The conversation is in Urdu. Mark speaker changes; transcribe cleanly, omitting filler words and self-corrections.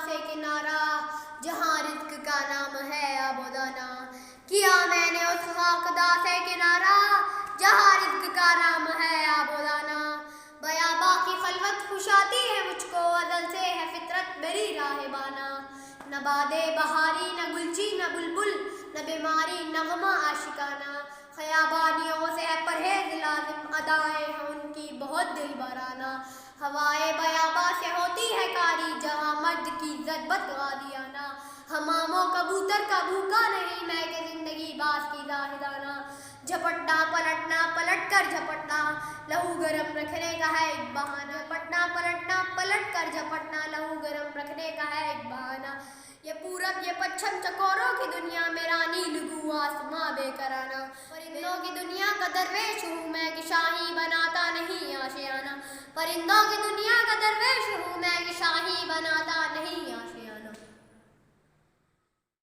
Speaker 1: سے کنارہ، جہاں رزق کا نام ہے آب و دانہ۔ کیا میں نے اس خاکدہ سے کنارہ، جہاں رزق کا نام ہے آب و دانہ۔ بیاباں کی خلوت خوش آتی ہے مجھ کو، ازل سے ہے فطرت میری راہبانہ۔ نہ باد بہاری، نہ گلچی، نہ بلبل، نہ بیماری، نغمہ عاشقانہ۔ خیابانیوں سے ہے پرہیز لازم، ادائیں ہیں ان کی بہت دل برانہ۔ ہوائے بیاباں سے ہوتی ہے کاری، جہاں مرد کی ضربت غازیانہ۔ حماموں کبوتر کا بھوکا نہیں میں کہ زندگی باز کی زاہدانہ۔ جھپٹنا پلٹنا پلٹ کر جھپٹنا، لہو گرم رکھنے کا ہے ایک بہانہ۔ جھپٹنا پلٹنا پلٹ کر جھپٹنا، لہو گرم رکھنے کا ہے ایک بہانہ۔ یہ پورب یہ پچھم چکوروں کی دنیا، میرا نیل گوں آسماں بے کرانہ۔ پرندوں کی دنیا کا درویش ہوں میں کہ شاہی بناتا نہیں آشیانہ۔ پرندوں کی دنیا کا درویش ہوں